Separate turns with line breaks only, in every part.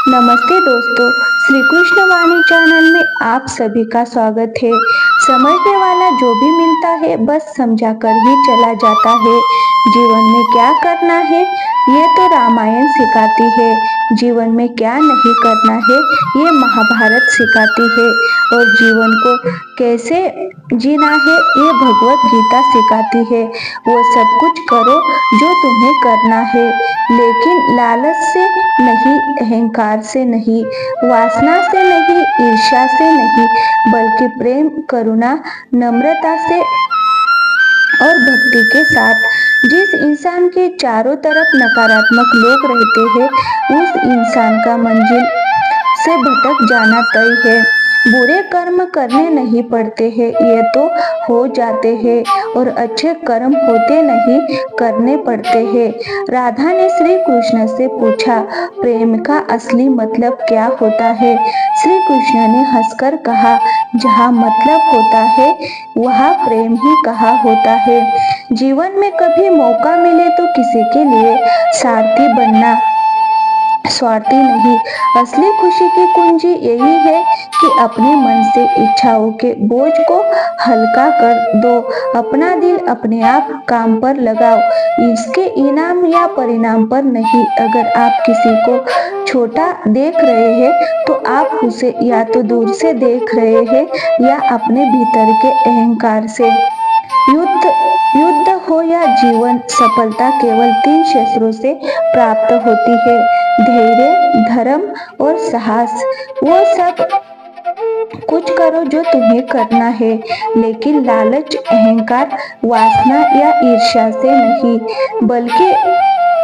नमस्ते दोस्तों, श्री कृष्ण वाणी चैनल में आप सभी का स्वागत है। समझने वाला जो भी मिलता है बस समझा कर ही चला जाता है। जीवन में क्या करना है ये तो रामायण सिखाती है, जीवन में क्या नहीं करना है ये महाभारत सिखाती है, और जीवन को कैसे जीना है ये भगवत गीता सिखाती है। वो सब कुछ करो जो तुम्हें करना है, लेकिन लालच से नहीं, अहंकार से नहीं, वासना से नहीं, ईर्ष्या से नहीं, बल्कि प्रेम, करुणा, नम्रता से और भक्ति के साथ। जिस इंसान के चारों तरफ नकारात्मक लोग रहते हैं, उस इंसान का मंजिल से भटक जाना तय है। बुरे कर्म करने नहीं पड़ते हैं, ये तो हो जाते हैं, और अच्छे कर्म होते नहीं, करने पड़ते हैं। राधा ने श्री कृष्ण से पूछा, प्रेम का असली मतलब क्या होता है? श्री कृष्ण ने हंसकर कहा, जहाँ मतलब होता है वहाँ प्रेम ही कहा होता है। जीवन में कभी मौका मिले तो किसी के लिए सारथी बनना, स्वार्थी नहीं। असली खुशी की कुंजी यही है कि अपने मन से इच्छाओं के बोझ को हल्का कर दो, अपना दिल अपने आप काम पर लगाओ, इसके इनाम या परिणाम पर नहीं। अगर आप किसी को छोटा देख रहे हैं तो आप उसे या तो दूर से देख रहे हैं या अपने भीतर के अहंकार से। युद्ध हो या जीवन, सफलता केवल 3 शस्त्रों से प्राप्त होती है, धैर्य, धर्म और साहस। वो सब कुछ करो जो तुम्हें करना है, लेकिन लालच, अहंकार, वासना या ईर्ष्या से नहीं, बल्कि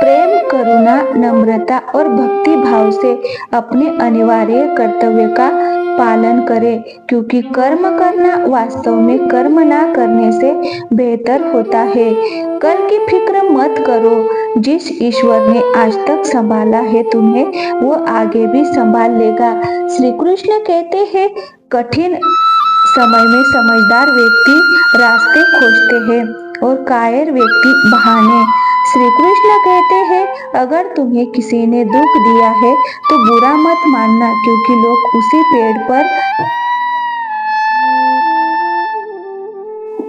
प्रेम, करुणा, नम्रता और भक्ति भाव से अपने अनिवार्य कर्तव्य का पालन करें, क्योंकि कर्म करना वास्तव में कर्म ना करने से बेहतर होता है। कल की फिक्र मत करो, जिस ईश्वर ने आज तक संभाला है तुम्हें, वो आगे भी संभाल लेगा। श्री कृष्ण कहते हैं, कठिन समय में समझदार व्यक्ति रास्ते खोजते हैं और कायर व्यक्ति बहाने। श्री कृष्ण कहते हैं, अगर तुम्हें किसी ने दुख दिया है तो बुरा मत मानना, क्योंकि लोग उसी पेड़ पर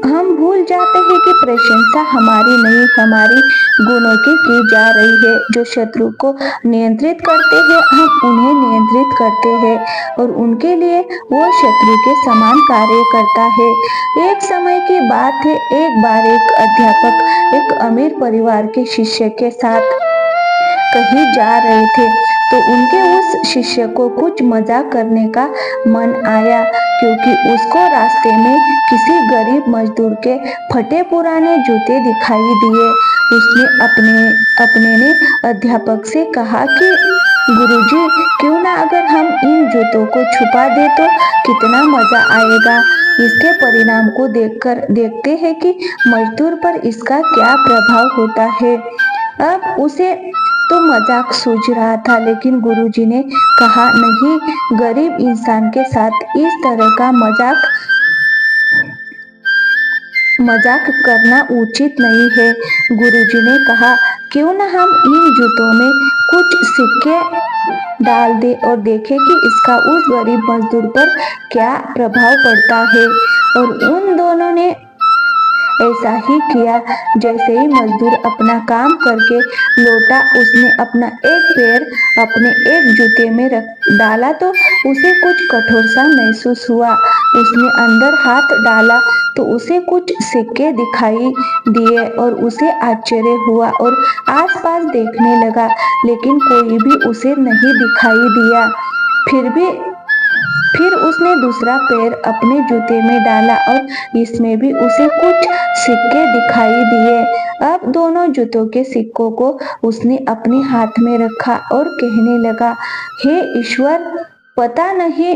हम भूल जाते हैं कि प्रशंसा हमारी नहीं, हमारी गुणों की जा रही है। जो शत्रु को नियंत्रित करते हैं, हम उन्हें नियंत्रित करते हैं, और उनके लिए वो शत्रु के समान कार्य करता है। एक समय की बात है, एक बार एक अध्यापक एक अमीर परिवार के शिष्य के साथ कहीं जा रहे थे, तो उनके उस शिष्य को कुछ मजाक करने का मन आया, क्योंकि उसको रास्ते में किसी गरीब मजदूर के फटे पुराने जूते दिखाई दिए। उसने अपने ने अध्यापक से कहा कि गुरुजी, क्यों ना अगर हम इन जूतों को छुपा दे तो कितना मजा आएगा। इसके परिणाम को देखते हैं कि मजदूर पर इसका क्या प्रभाव होता है। अब उसे तो मजाक सूझ रहा था, लेकिन गुरुजी ने कहा, नहीं, गरीब इंसान के साथ इस तरह का मजाक करना उचित नहीं है। गुरुजी ने कहा, क्यों ना हम इन जूतों में कुछ सिक्के डाल दे और देखें कि इसका उस गरीब मजदूर पर क्या प्रभाव पड़ता है। और उन दोनों ने ऐसा ही किया। जैसे ही मजदूर अपना काम करके लौटा, उसने अपना एक पैर अपने एक जूते में डाला तो उसे कुछ कठोर सा महसूस हुआ। उसने अंदर हाथ डाला तो उसे कुछ सिक्के दिखाई दिए और उसे आश्चर्य हुआ और आसपास देखने लगा, लेकिन कोई भी उसे नहीं दिखाई दिया। फिर उसने दूसरा पैर अपने जूते में डाला और इसमें भी उसे कुछ सिक्के दिखाई दिए। अब दोनों जूतों के सिक्कों को उसने अपने हाथ में रखा और कहने लगा, हे ईश्वर, पता नहीं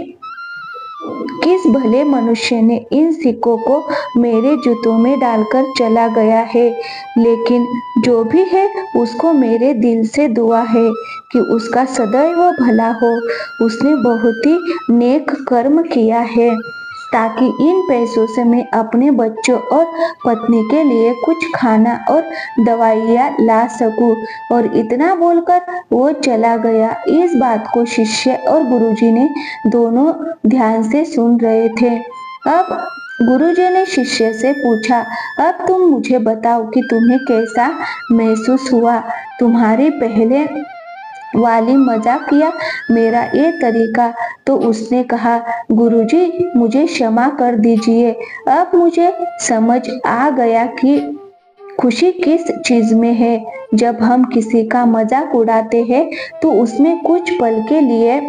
किस भले मनुष्य ने इन सिक्कों को मेरे जूतों में डालकर चला गया है, लेकिन जो भी है उसको मेरे दिल से दुआ है कि उसका सदैव भला हो। उसने बहुत ही नेक कर्म किया है। ताकि इन पैसों से मैं अपने बच्चों और पत्नी के लिए कुछ खाना और दवाइयाँ ला सकूं। और इतना बोलकर वो चला गया। इस बात को शिष्य और गुरुजी ने दोनों ध्यान से सुन रहे थे। अब गुरुजी ने शिष्य से पूछा, अब तुम मुझे बताओ कि तुम्हें कैसा महसूस हुआ, तुम्हारी पहले वाली मजाक या मेरा ये तरीका। तो उसने कहा, गुरुजी मुझे क्षमा कर दीजिए, अब मुझे समझ आ गया कि खुशी किस चीज में है। जब हम किसी का मजाक उड़ाते हैं तो उसमें कुछ पल के लिए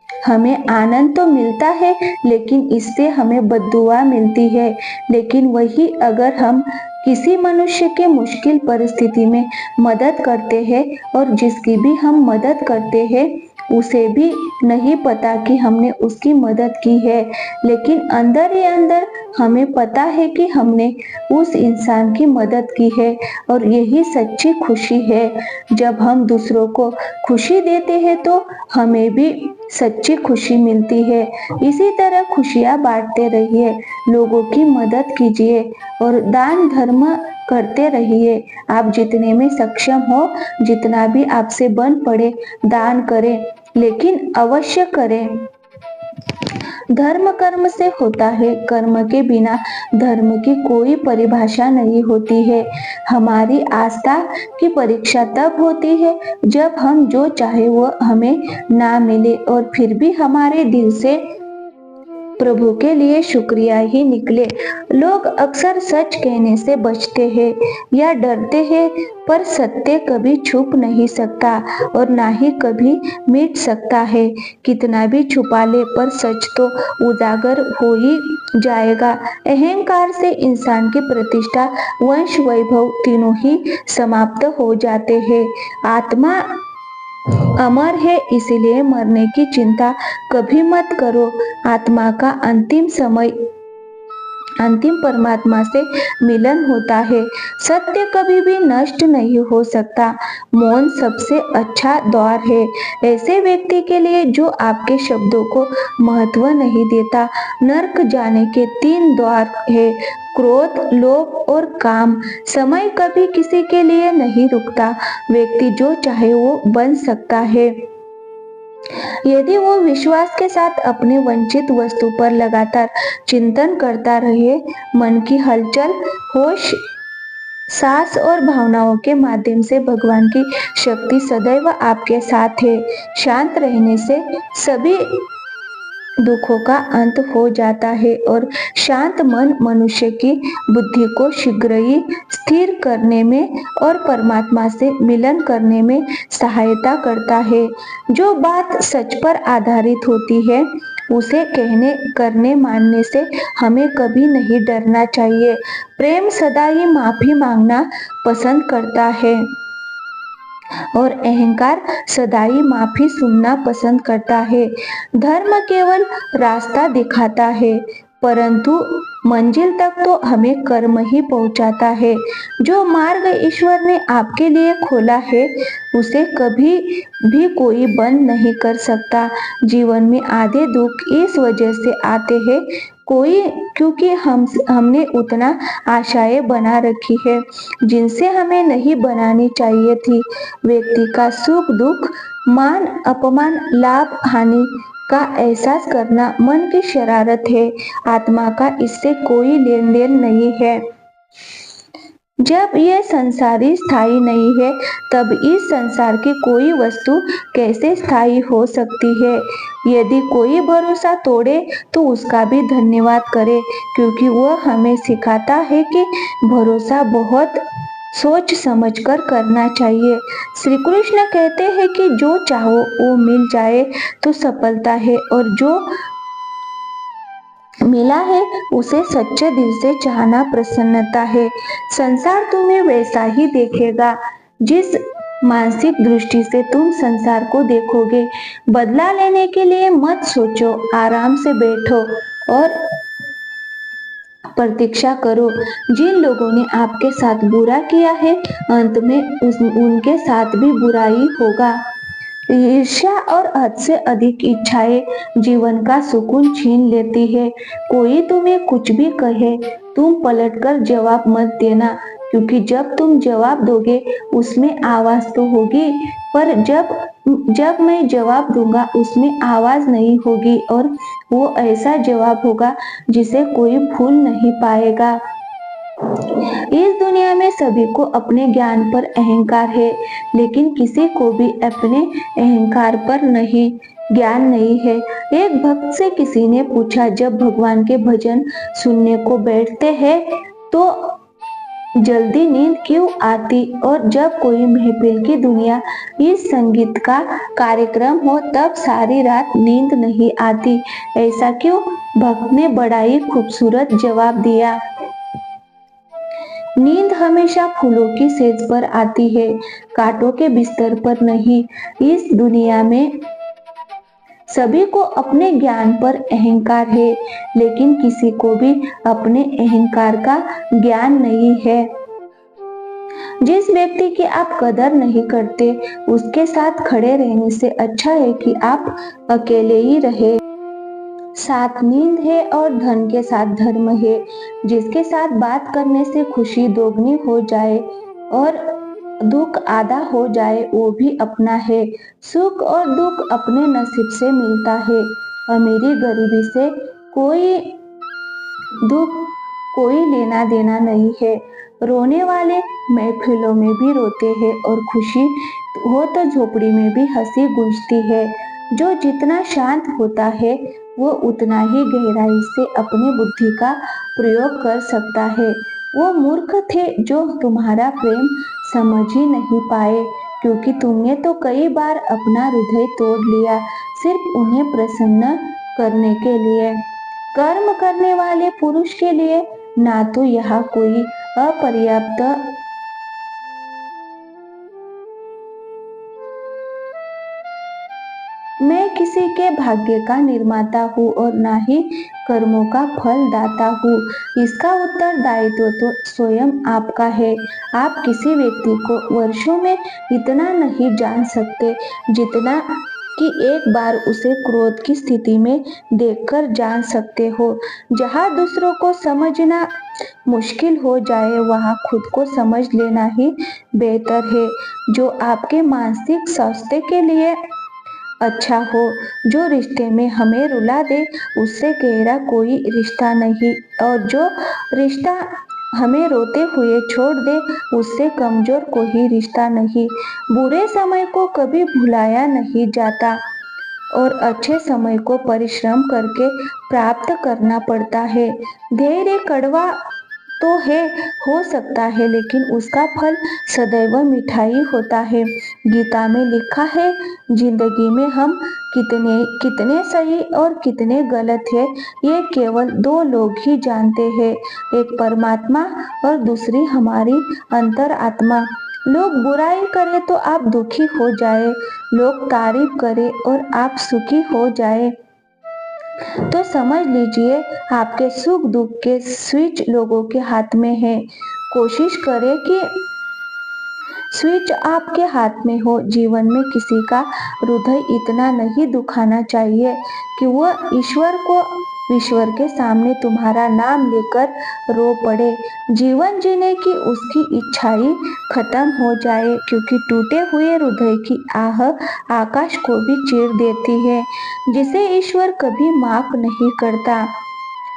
हमें आनंद तो मिलता है, लेकिन इससे हमें बद्दुआ मिलती है। लेकिन वही अगर हम किसी मनुष्य के मुश्किल परिस्थिति में मदद करते हैं और जिसकी भी हम मदद करते हैं उसे भी नहीं पता कि हमने उसकी मदद की है, लेकिन अंदर ही अंदर हमें पता है कि हमने उस इंसान की मदद की है। और यही सच्ची खुशी है। जब हम दूसरों को खुशी देते हैं तो हमें भी सच्ची खुशी मिलती है। इसी तरह खुशियाँ बांटते रहिए, लोगों की मदद कीजिए और दान धर्म करते रहिए। आप जितने में सक्षम हो, जितना भी आपसे बन पड़े, दान करें, लेकिन अवश्य करें। धर्म कर्म से होता है, कर्म के बिना धर्म की कोई परिभाषा नहीं होती है। हमारी आस्था की परीक्षा तब होती है जब हम जो चाहे वो हमें ना मिले और फिर भी हमारे दिल से प्रभु के लिए शुक्रिया ही निकले। लोग अक्सर सच कहने से बचते हैं या डरते हैं, पर सत्य कभी छुप नहीं सकता और ना ही कभी मिट सकता है। कितना भी छुपा ले पर सच तो उजागर हो ही जाएगा। अहंकार से इंसान की प्रतिष्ठा, वंश, वैभव तीनों ही समाप्त हो जाते हैं। आत्मा अमर है, इसलिए मरने की चिंता कभी मत करो। आत्मा का अंतिम समय अंतिम परमात्मा से मिलन होता है। सत्य कभी भी नष्ट नहीं हो सकता। मौन सबसे अच्छा द्वार है ऐसे व्यक्ति के लिए जो आपके शब्दों को महत्व नहीं देता। नर्क जाने के 3 द्वार है, क्रोध, लोभ और काम। समय कभी किसी के लिए नहीं रुकता। व्यक्ति जो चाहे वो बन सकता है यदि वो विश्वास के साथ अपने वंचित वस्तु पर लगातार चिंतन करता रहे। मन की हलचल, होश, सांस और भावनाओं के माध्यम से भगवान की शक्ति सदैव आपके साथ है। शांत रहने से सभी दुखों का अंत हो जाता है और शांत मन मनुष्य की बुद्धि को शीघ्र ही स्थिर करने में और परमात्मा से मिलन करने में सहायता करता है। जो बात सच पर आधारित होती है उसे कहने, करने, मानने से हमें कभी नहीं डरना चाहिए। प्रेम सदा ही माफी मांगना पसंद करता है और अहंकार सदा ही माफी सुनना पसंद करता है। धर्म केवल रास्ता दिखाता है, परंतु मंजिल तक तो हमें कर्म ही पहुंचाता है। जो मार्ग ईश्वर ने आपके लिए खोला है उसे कभी भी कोई बंद नहीं कर सकता। जीवन में आधे दुख इस वजह से आते हैं क्योंकि हमने उतना आशाएं बना रखी है जिनसे हमें नहीं बनानी चाहिए थी। व्यक्ति का सुख दुख, मान अपमान, लाभ हानि का एहसास करना मन की शरारत है। आत्मा का इससे कोई लेन देन नहीं है। जब यह संसारी स्थायी नहीं है तब इस संसार की कोई वस्तु कैसे स्थायी हो सकती है। यदि कोई भरोसा तोड़े तो उसका भी धन्यवाद करे, क्योंकि वह हमें सिखाता है कि भरोसा बहुत सोच समझकर करना चाहिए। श्री कृष्ण कहते हैं कि जो चाहो वो मिल जाए तो सफलता है और जो मिला है उसे सच्चे दिल से चाहना प्रसन्नता है। संसार तुम्हें वैसा ही देखेगा जिस मानसिक दृष्टि से तुम संसार को देखोगे। बदला लेने के लिए मत सोचो, आराम से बैठो और प्रतीक्षा करो। जिन लोगों ने आपके साथ बुरा किया है अंत में उनके साथ भी बुरा ही होगा। ईर्ष्या और हद से अधिक इच्छाएं जीवन का सुकून छीन लेती है। कोई तुम्हें कुछ भी कहे, तुम पलटकर जवाब मत देना, क्योंकि जब तुम जवाब दोगे उसमें आवाज तो होगी, पर जब जब मैं जवाब दूंगा उसमें आवाज नहीं होगी, और वो ऐसा जवाब होगा जिसे कोई भूल नहीं पाएगा। इस दुनिया में सभी को अपने ज्ञान पर अहंकार है, लेकिन किसी को भी अपने अहंकार पर नहीं ज्ञान नहीं है। एक भक्त से किसी ने पूछा, जब भगवान के भजन सुनने को बैठते हैं तो जल्दी नींद क्यों आती, और जब कोई महफिल की दुनिया इस संगीत का कार्यक्रम हो तब सारी रात नींद नहीं आती, ऐसा क्यों? भक्त ने बड़ा ही खूबसूरत जवाब दिया, नींद हमेशा फूलों की सेज पर आती है, कांटों के बिस्तर पर नहीं। इस दुनिया में सभी को अपने ज्ञान पर अहंकार है, लेकिन किसी को भी अपने अहंकार का ज्ञान नहीं है। जिस व्यक्ति की आप कदर नहीं करते, उसके साथ खड़े रहने से अच्छा है कि आप अकेले ही रहे। साथ नींद है और धन के साथ धर्म है। जिसके साथ बात करने से खुशी दोगुनी हो जाए और दुख आधा हो जाए, वो भी अपना है। सुख और दुख अपने नसीब से मिलता है। अमीरी गरीबी से कोई दुख कोई लेना देना नहीं है। रोने वाले महफिलों में भी रोते हैं और खुशी हो तो झोपड़ी में भी हंसी गूंजती है। जो जितना शांत होता है वो उतना ही गहराई से अपनी बुद्धि का प्रयोग कर सकता है। वो मूर्ख थे जो तुम्हारा प्रेम समझ ही नहीं पाए, क्योंकि तुमने तो कई बार अपना हृदय तोड़ लिया सिर्फ उन्हें प्रसन्न करने के लिए। कर्म करने वाले पुरुष के लिए ना तो यहाँ कोई अपर्याप्त मैं किसी के भाग्य का निर्माता हूँ और ना ही कर्मों का फल दाता हूँ। इसका उत्तरदायित्व तो स्वयं आपका है। आप किसी व्यक्ति को वर्षों में इतना नहीं जान सकते जितना कि एक बार उसे क्रोध की स्थिति में देखकर जान सकते हो। जहाँ दूसरों को समझना मुश्किल हो जाए, वहाँ खुद को समझ लेना ही बेहतर है। जो आपके मानसिक स्वास्थ्य के लिए अच्छा हो, जो रिश्ते में हमें रुला दे, उससे गहरा कोई रिश्ता नहीं, और जो रिश्ता हमें रोते हुए छोड़ दे, उससे कमजोर कोई रिश्ता नहीं। बुरे समय को कभी भुलाया नहीं जाता और अच्छे समय को परिश्रम करके प्राप्त करना पड़ता है। धैर्य कड़वा तो है हो सकता है, लेकिन उसका फल सदैव मिठाई होता है। गीता में लिखा है, जिंदगी में हम कितने कितने सही और कितने गलत है, ये केवल दो लोग ही जानते हैं, एक परमात्मा और दूसरी हमारी अंतरात्मा। लोग बुराई करें तो आप दुखी हो जाए, लोग तारीफ करें और आप सुखी हो जाए, तो समझ लीजिए आपके सुख दुख के स्विच लोगों के हाथ में है। कोशिश करें कि स्विच आपके हाथ में हो। जीवन में किसी का हृदय इतना नहीं दुखाना चाहिए कि वह ईश्वर के सामने तुम्हारा नाम लेकर रो पड़े। जीवन जीने की उसकी इच्छा ही खत्म हो जाए, क्योंकि टूटे हुए हृदय की आह आकाश को भी चीर देती है, जिसे ईश्वर कभी माफ नहीं करता।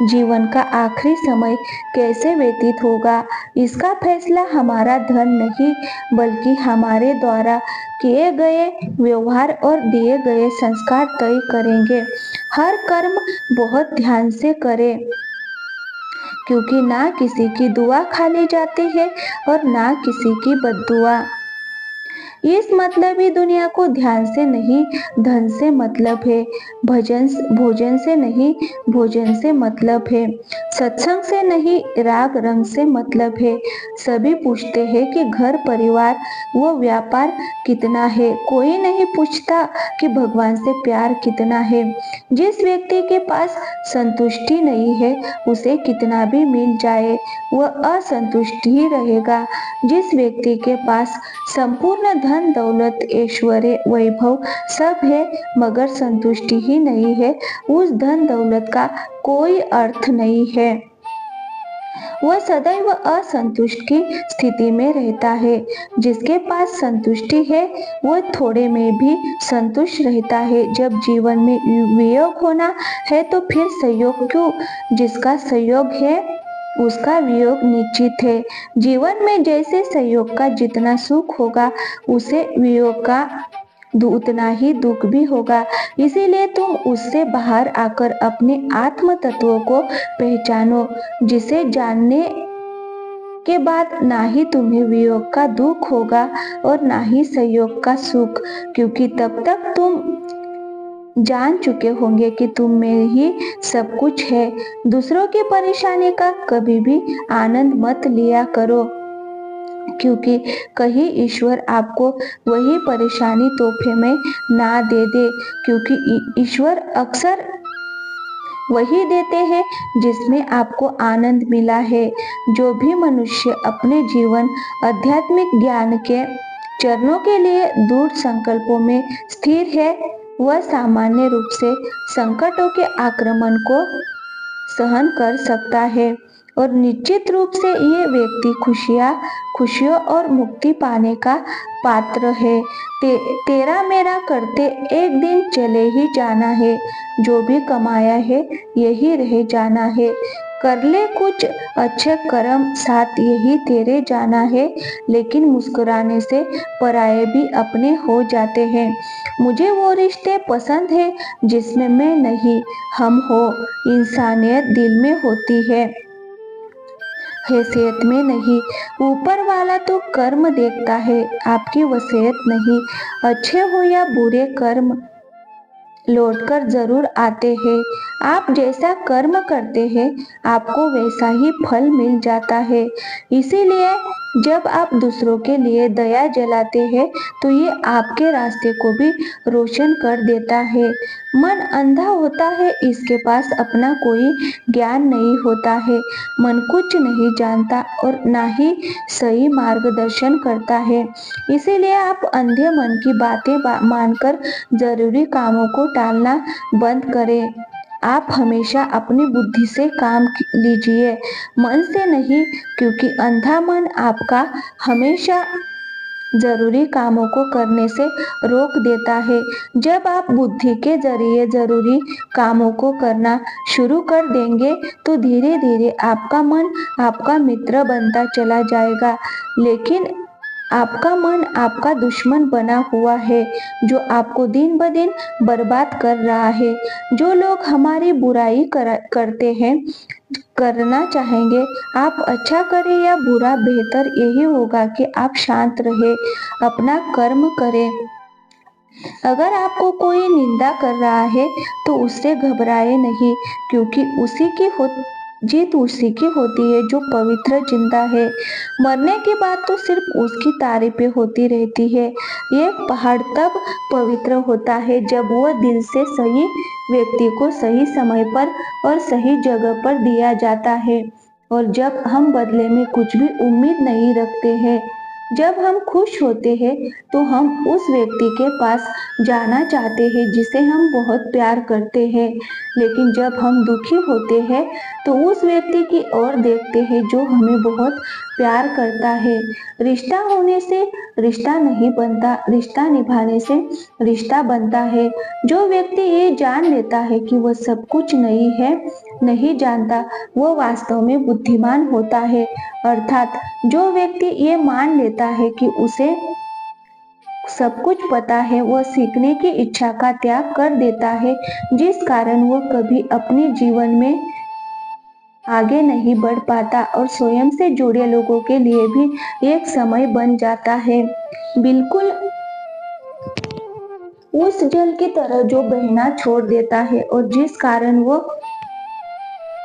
जीवन का आखिरी समय कैसे व्यतीत होगा, इसका फैसला हमारा धन नहीं, बल्कि हमारे द्वारा किए गए व्यवहार और दिए गए संस्कार तय करेंगे। हर कर्म बहुत ध्यान से करें, क्योंकि ना किसी की दुआ खाली जाती है और ना किसी की बद्दुआ। इस मतलबी दुनिया को ध्यान से नहीं, धन से मतलब है। भोजन से नहीं, भोजन से मतलब है। सत्संग से नहीं, राग रंग से मतलब है। सभी पूछते हैं कि घर परिवार व व्यापार कितना है, कोई नहीं पूछता कि भगवान से प्यार कितना है। जिस व्यक्ति के पास संतुष्टि नहीं है, उसे कितना भी मिल जाए वह असंतुष्ट ही रहेगा। जिस व्यक्ति के पास संपूर्ण धन धन दौलत ऐश्वर्य वैभव सब है मगर संतुष्टि ही नहीं है, उस धन दौलत का कोई अर्थ नहीं है। वह सदैव असंतुष्ट की स्थिति में रहता है। जिसके पास संतुष्टि है वह थोड़े में भी संतुष्ट रहता है। जब जीवन में वियोग होना है तो फिर संयोग क्यों? जिसका संयोग है उसका वियोग निश्चित है। जीवन में जैसे संयोग का जितना सुख होगा उसे वियोग का उतना ही दुख भी होगा। इसीलिए तुम उससे बाहर आकर अपने आत्म तत्वों को पहचानो, जिसे जानने के बाद ना ही तुम्हें वियोग का दुख होगा और ना ही संयोग का सुख, क्योंकि तब तक तुम जान चुके होंगे कि तुम में ही सब कुछ है। दूसरों की परेशानी का कभी भी आनंद मत लिया करो, क्योंकि कहीं ईश्वर आपको वही परेशानी तोहफे में ना दे दे, क्योंकि ईश्वर अक्सर वही देते हैं जिसमें आपको आनंद मिला है। जो भी मनुष्य अपने जीवन आध्यात्मिक ज्ञान के चरणों के लिए दृढ़ संकल्पों में स्थिर है वह सामान्य रूप से संकटों के आक्रमण को सहन कर सकता है और निश्चित रूप से ये व्यक्ति खुशियों और मुक्ति पाने का पात्र है। तेरा मेरा करते एक दिन चले ही जाना है, जो भी कमाया है यही रह जाना है। कर ले कुछ अच्छे कर्म साथ यही तेरे जाना है, लेकिन मुस्कुराने से पराये भी अपने हो जाते हैं। मुझे वो रिश्ते पसंद है जिसमें मैं नहीं हम हो, इंसानियत दिल में होती है, हैसियत में नहीं। ऊपर वाला तो कर्म देखता है, आपकी वसीयत नहीं। अच्छे हो या बुरे कर्म लौटकर जरूर आते हैं। आप जैसा कर्म करते हैं आपको वैसा ही फल मिल जाता है। इसीलिए जब आप दूसरों के लिए दया जलाते हैं तो ये आपके रास्ते को भी रोशन कर देता है। मन अंधा होता है, इसके पास अपना कोई ज्ञान नहीं होता है। मन कुछ नहीं जानता और ना ही सही मार्गदर्शन करता है। इसीलिए आप अंधे मन की बातें मानकर जरूरी कामों को टालना बंद करें। आप हमेशा अपनी बुद्धि से काम लीजिए, मन से नहीं, क्योंकि अंधा मन आपका हमेशा जरूरी कामों को करने से रोक देता है। जब आप बुद्धि के जरिए जरूरी कामों को करना शुरू कर देंगे तो धीरे धीरे आपका मन आपका मित्र बनता चला जाएगा, लेकिन आपका मन आपका दुश्मन बना हुआ है जो आपको दिन ब दिन बर्बाद कर रहा है। जो लोग हमारी बुराई करते हैं करना चाहेंगे, आप अच्छा करें या बुरा, बेहतर यही होगा कि आप शांत रहे, अपना कर्म करें। अगर आपको कोई निंदा कर रहा है तो उससे घबराए नहीं, क्योंकि जीत उसी की होती है जो पवित्र जिंदा है। मरने के बाद तो सिर्फ उसकी तारीफें होती रहती है। ये पहाड़ तब पवित्र होता है जब वह दिल से सही व्यक्ति को सही समय पर और सही जगह पर दिया जाता है, और जब हम बदले में कुछ भी उम्मीद नहीं रखते हैं। जब हम खुश होते हैं तो हम उस व्यक्ति के पास जाना चाहते हैं जिसे हम बहुत प्यार करते हैं, लेकिन जब हम दुखी होते हैं तो उस व्यक्ति की ओर देखते हैं जो हमें बहुत प्यार करता है। रिश्ता होने से रिश्ता नहीं बनता, रिश्ता निभाने से रिश्ता बनता है। जो व्यक्ति ये जान लेता है कि वह सब कुछ नहीं जानता, वो वास्तव में बुद्धिमान होता है। अर्थात जो व्यक्ति ये मान लेता है कि उसे सब कुछ पता है, वह सीखने की इच्छा का त्याग कर देता है, जिस कारण वह कभी अपने जीवन में आगे नहीं बढ़ पाता और स्वयं से जुड़े लोगों के लिए भी एक समय बन जाता है, बिल्कुल उस जल की तरह जो बहना छोड़ देता है, और जिस कारण वो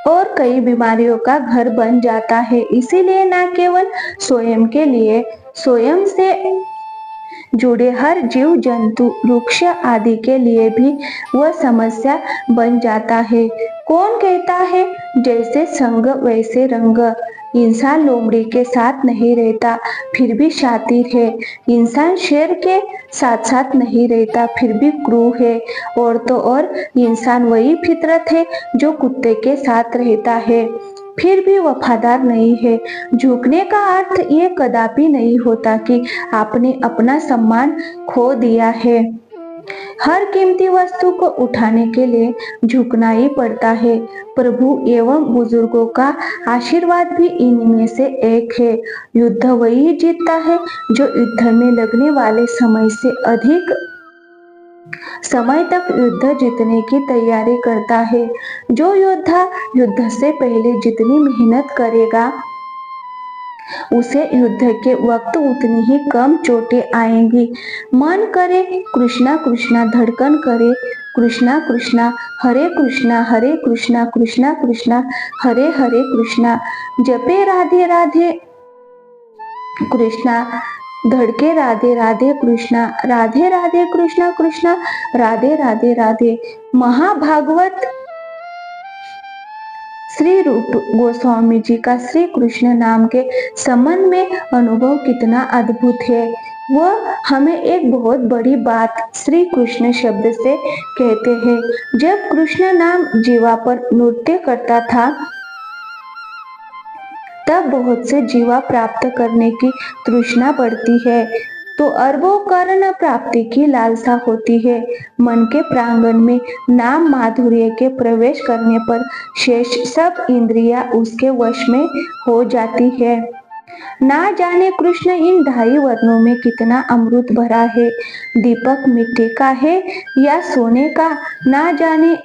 और कई बीमारियों का घर बन जाता है। इसीलिए न केवल स्वयं के लिए, स्वयं से जुड़े हर जीव जंतु वृक्ष आदि के लिए भी वह समस्या बन जाता है। कौन कहता है जैसे संग वैसे रंग, इंसान लोमड़ी के साथ नहीं रहता फिर भी शातिर है। इंसान शेर के साथ साथ नहीं रहता फिर भी क्रूर है। और तो और इंसान वही फितरत है जो कुत्ते के साथ रहता है फिर भी वफादार नहीं है। झुकने का अर्थ ये कदापि नहीं होता कि आपने अपना सम्मान खो दिया है। हर कीमती वस्तु को उठाने के लिए झुकना ही पड़ता है। प्रभु एवं बुजुर्गों का आशीर्वाद भी इनमें से एक है। युद्ध वही जीतता है जो युद्ध में लगने वाले समय से अधिक समय तक युद्ध जीतने की तैयारी करता है। जो योद्धा युद्ध से पहले जितनी मेहनत करेगा उसे युद्ध के वक्त उतनी ही कम चोटें आएंगी। मन करे कृष्णा कृष्णा, धड़कन करे कृष्णा कृष्णा, हरे कृष्णा कृष्णा कृष्णा हरे हरे कृष्णा, जपे राधे राधे कृष्णा, धड़के राधे राधे कृष्णा, राधे राधे कृष्णा कृष्णा, राधे राधे राधे। महाभागवत श्री रूप गोस्वामी जी का श्री कृष्ण नाम के संबंध में अनुभव कितना अद्भुत है। वह हमें एक बहुत बड़ी बात श्री कृष्ण शब्द से कहते हैं। जब कृष्ण नाम जीवा पर नृत्य करता था तब बहुत से जीवा प्राप्त करने की तृष्णा बढ़ती है तो अरबों कर्ण प्राप्ति की लालसा होती है। मन के प्रांगण में नाम माधुर्य के प्रवेश करने पर शेष सब इंद्रियां उसके वश में हो जाती है। ना जाने कृष्ण इन ढाई वर्णों में कितना अमृत भरा है। दीपक मिट्टी का है या सोने का, ना जाने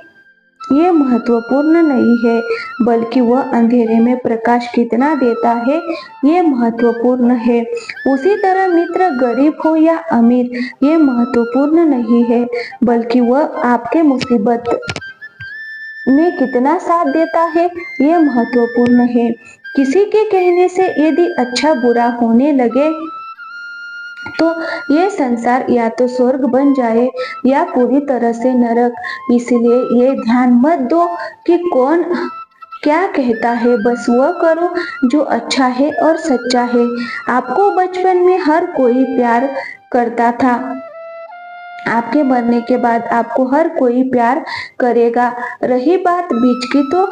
ये महत्वपूर्ण नहीं है, बल्कि वह अंधेरे में प्रकाश कितना देता है ये महत्वपूर्ण है। उसी तरह मित्र गरीब हो या अमीर ये महत्वपूर्ण नहीं है, बल्कि वह आपके मुसीबत में कितना साथ देता है ये महत्वपूर्ण है। किसी के कहने से यदि अच्छा बुरा होने लगे तो ये संसार या तो स्वर्ग बन जाए या पूरी तरह से नरक। इसलिए ये ध्यान मत दो कि कौन क्या कहता है, बस वह करो जो अच्छा है और सच्चा है। आपको बचपन में हर कोई प्यार करता था, आपके मरने के बाद आपको हर कोई प्यार करेगा। रही बात बीच की तो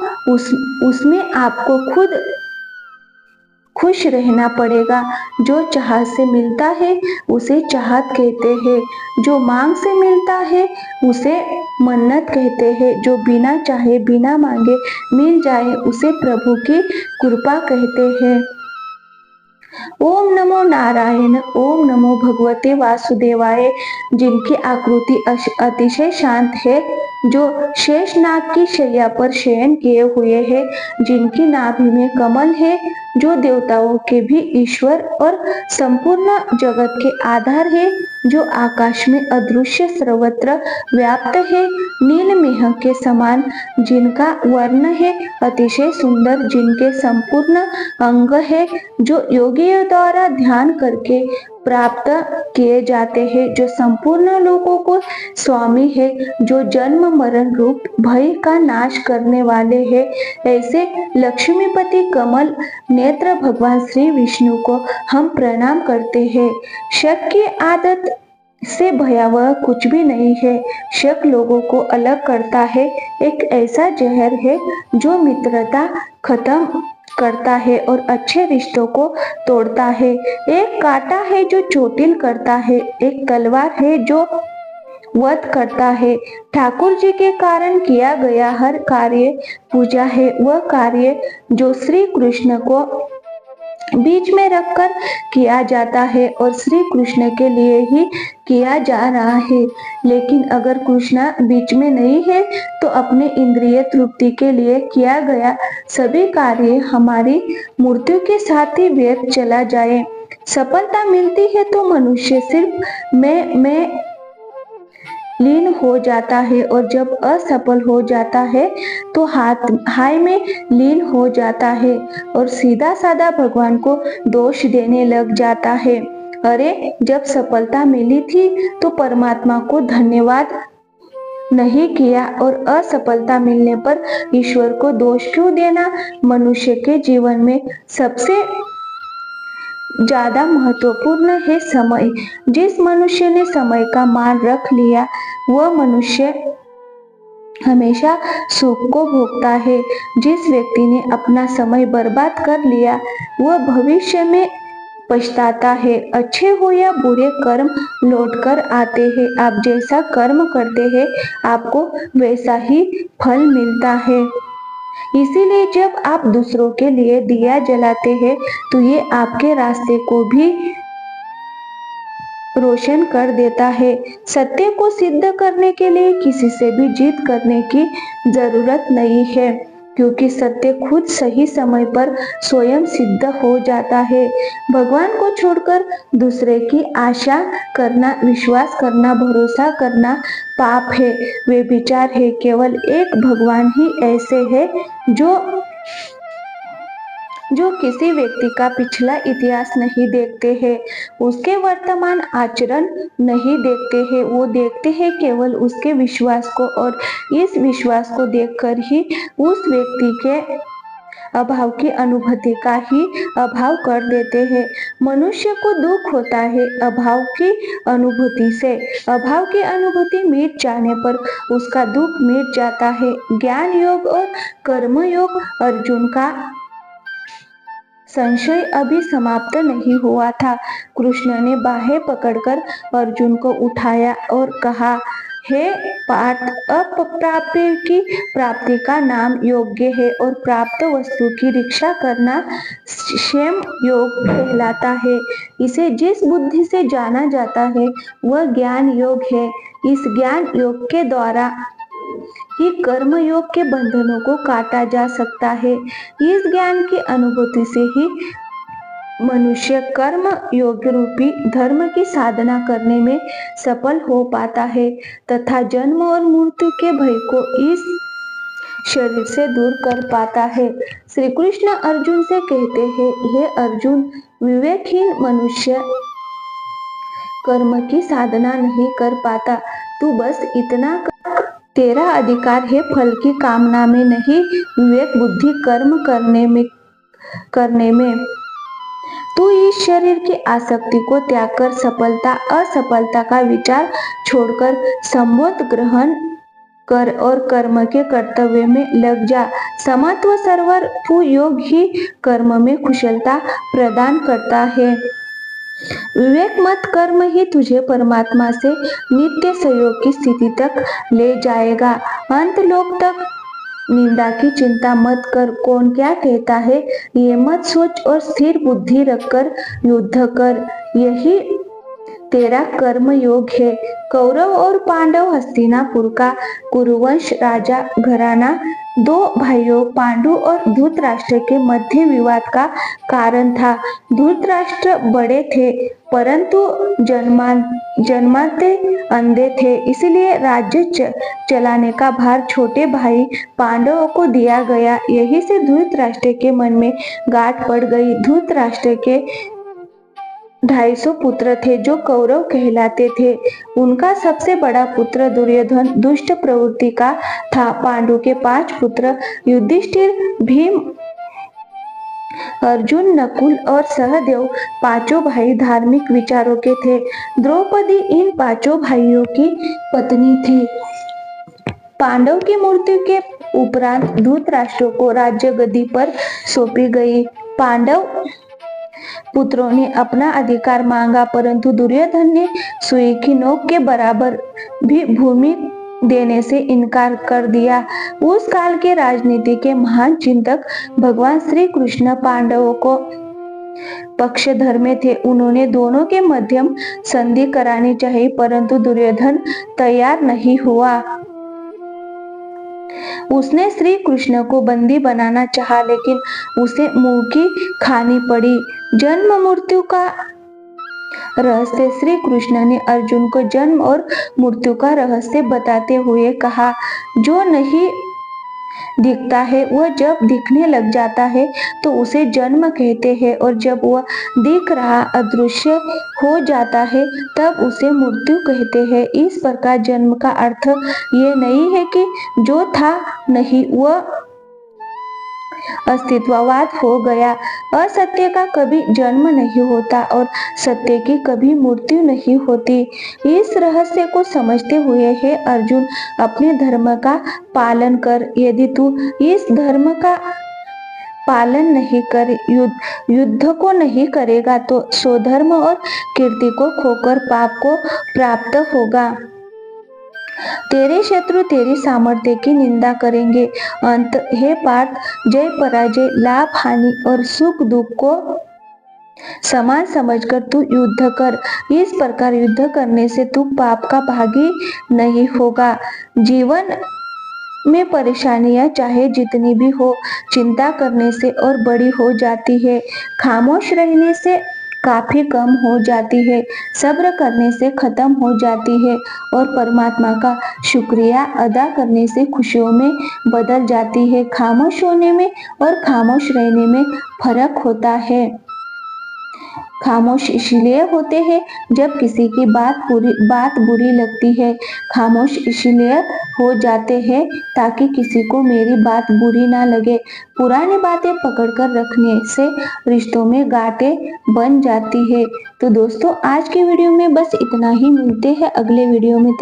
उसमें आपको खुद खुश रहना पड़ेगा। जो चाहत से मिलता है उसे चाहत कहते हैं, जो मांग से मिलता है उसे मन्नत कहते हैं, जो बिना चाहे बिना मांगे मिल जाए उसे प्रभु की कृपा कहते हैं। ओम नमो नारायण, ओम नमो भगवते वासुदेवाय। जिनकी आकृति अतिशय शांत है, जो शेषनाग की शैया पर शयन किए हुए है, जिनकी नाभि में कमल है, जो देवताओं के भी ईश्वर और संपूर्ण जगत के आधार है, जो आकाश में अदृश्य सर्वत्र व्याप्त है, नील मेघ के समान जिनका वर्ण है अतिशय सुंदर, जिनके संपूर्ण अंग है, जो योगियों द्वारा ध्यान करके प्राप्त किए जाते हैं, जो संपूर्ण लोगों को स्वामी है, जो जन्म मरण रूप भय का नाश करने वाले हैं, ऐसे लक्ष्मीपति कमल नेत्र भगवान श्री विष्णु को हम प्रणाम करते हैं। शक की आदत से भयावह कुछ भी नहीं है। शक लोगों को अलग करता है, एक ऐसा जहर है जो मित्रता खत्म करता है और अच्छे रिश्तों को तोड़ता है। एक कांटा है जो चोटिल करता है, एक तलवार है जो वध करता है। ठाकुर जी के कारण किया गया हर कार्य पूजा है, वह कार्य जो श्री कृष्ण को बीच में रखकर किया जाता है और श्री कृष्ण के लिए ही किया जा रहा है। लेकिन अगर कृष्ण बीच में नहीं है तो अपने इंद्रिय तृप्ति के लिए किया गया सभी कार्य हमारी मृत्यु के साथ ही व्यर्थ चला जाए। सफलता मिलती है तो मनुष्य सिर्फ मैं लीन हो जाता है और जब असफल हो जाता है तो हाय में लीन हो जाता है और सीधा साधा भगवान को दोष देने लग जाता है। अरे जब सफलता मिली थी तो परमात्मा को धन्यवाद नहीं किया और असफलता मिलने पर ईश्वर को दोष क्यों देना। मनुष्य के जीवन में सबसे ज्यादा महत्वपूर्ण है समय। जिस मनुष्य ने समय का मान रख लिया वह मनुष्य हमेशा सुख को भोगता है। जिस व्यक्ति ने अपना समय बर्बाद कर लिया वह भविष्य में पछताता है। अच्छे हो या बुरे कर्म लौट कर आते हैं। आप जैसा कर्म करते हैं आपको वैसा ही फल मिलता है। इसीलिए जब आप दूसरों के लिए दिया जलाते हैं तो ये आपके रास्ते को भी रोशन कर देता है। सत्य को सिद्ध करने के लिए किसी से भी जीत करने की जरूरत नहीं है, क्योंकि सत्य खुद सही समय पर स्वयं सिद्ध हो जाता है। भगवान को छोड़कर दूसरे की आशा करना, विश्वास करना, भरोसा करना पाप है, वे विचार है। केवल एक भगवान ही ऐसे है जो किसी व्यक्ति का पिछला इतिहास नहीं देखते हैं, उसके वर्तमान आचरण नहीं देखते हैं, वो देखते हैं केवल उसके विश्वास को, और इस विश्वास को देखकर ही उस व्यक्ति के अभाव की अनुभूति का ही अभाव कर देते हैं। मनुष्य को दुख होता है अभाव की अनुभूति से। अभाव की अनुभूति मिट जाने पर उसका दुख मिट जाता है। ज्ञान योग और कर्म योग। अर्जुन का संशय अभी समाप्त नहीं हुआ था। कृष्ण ने बाहें पकड़कर अर्जुन को उठाया और कहा, हे पार्थ, अप्राप्य की प्राप्ति का नाम योग्य है और प्राप्त वस्तु की रक्षा करना क्षेम योग कहलाता है। इसे जिस बुद्धि से जाना जाता है वह ज्ञान योग है। इस ज्ञान योग के द्वारा ही कर्म योग के बंधनों को काटा जा सकता है। इस ज्ञान की अनुभूति से ही मनुष्य कर्म योग रूपी धर्म की साधना करने में सफल हो पाता है तथा जन्म और मृत्यु के भय को इस शरीर से दूर कर पाता है। श्री कृष्ण अर्जुन से कहते हैं, हे अर्जुन, विवेकहीन मनुष्य कर्म की साधना नहीं कर पाता। तू बस इतना कर, तेरा अधिकार है फल की कामना में नहीं, विवेक बुद्धि कर्म करने में। तू इस शरीर की आसक्ति को त्याग कर सफलता असफलता का विचार छोड़कर संबोध ग्रहण कर और कर्म के कर्तव्य में लग जा। समत्व सर्वत्र योग ही कर्म में कुशलता प्रदान करता है। विवेक मत कर्म ही तुझे परमात्मा से नित्य सहयोग की स्थिति तक ले जाएगा। अंत लोक तक निंदा की चिंता मत कर। कौन क्या कहता है ये मत सोच और स्थिर बुद्धि रखकर युद्ध कर, यही तेरा कर्म योग है। कौरव और पांडव हस्तिनापुर का कुरुवंश राजा घराना दो भाइयों पांडु और धृतराष्ट्र के मध्य विवाद का कारण था। धृतराष्ट्र बड़े थे परंतु जन्माते अंधे थे, इसलिए राज्य चलाने का भार छोटे भाई पांडवों को दिया गया। यही से धृतराष्ट्र के मन में गांठ पड़ गई। धृतराष्ट्र के 250 पुत्र थे जो कौरव कहलाते थे। उनका सबसे बड़ा पुत्र दुर्योधन दुष्ट प्रवृत्ति का था। पांडु के 5 पुत्र युधिष्ठिर, भीम, अर्जुन, नकुल और सहदेव पांचों भाई धार्मिक विचारों के थे। द्रौपदी इन पांचों भाइयों की पत्नी थी। पांडव की मृत्यु के उपरांत धृतराष्ट्र को राज्य गद्दी पर सौंपी गई। पांडव पुत्रों ने अपना अधिकार मांगा परंतु दुर्योधन ने सुई की नोक के बराबर भी भूमि देने से इनकार कर दिया। उस काल के राजनीति के महान चिंतक भगवान श्री कृष्ण पांडवों को पक्षधर में थे। उन्होंने दोनों के मध्यम संधि करानी चाहिए परंतु दुर्योधन तैयार नहीं हुआ। उसने श्री कृष्ण को बंदी बनाना चाहा लेकिन उसे मुंह खानी पड़ी। जन्म मृत्यु का रहस्य। श्री कृष्ण ने अर्जुन को जन्म और मृत्यु का रहस्य बताते हुए कहा, जो नहीं दिखता है, वह जब दिखने लग जाता है तो उसे जन्म कहते हैं, और जब वह दिख रहा अदृश्य हो जाता है तब उसे मृत्यु कहते हैं। इस प्रकार जन्म का अर्थ ये नहीं है कि जो था नहीं वह अस्तित्ववाद हो गया। असत्य का कभी जन्म नहीं होता और सत्य की कभी मृत्यु नहीं होती। इस रहस्य को समझते हुए हे अर्जुन, अपने धर्म का पालन कर। यदि तू इस धर्म का पालन नहीं कर, युद्ध को नहीं करेगा तो स्वधर्म और कीर्ति को खोकर पाप को प्राप्त होगा। तेरे शत्रु तेरी सामर्थ्य की निंदा करेंगे। अंत हे पार्थ, जय पराजय, लाभ हानि और सुख दुख को समान समझकर तू युद्ध कर। इस प्रकार युद्ध करने से तू पाप का भागी नहीं होगा। जीवन में परेशानियां चाहे जितनी भी हो, चिंता करने से और बड़ी हो जाती है, खामोश रहने से काफी कम हो जाती है, सब्र करने से खत्म हो जाती है और परमात्मा का शुक्रिया अदा करने से खुशियों में बदल जाती है। खामोश होने में और खामोश रहने में फर्क होता है। खामोश इसलिए होते हैं जब किसी की बात बुरी लगती है। खामोश इसलिए हो जाते हैं ताकि किसी को मेरी बात बुरी ना लगे। पुरानी बातें पकड़कर रखने से रिश्तों में गांठें बन जाती है। तो दोस्तों, आज के वीडियो में बस इतना ही। मिलते हैं अगले वीडियो में। तब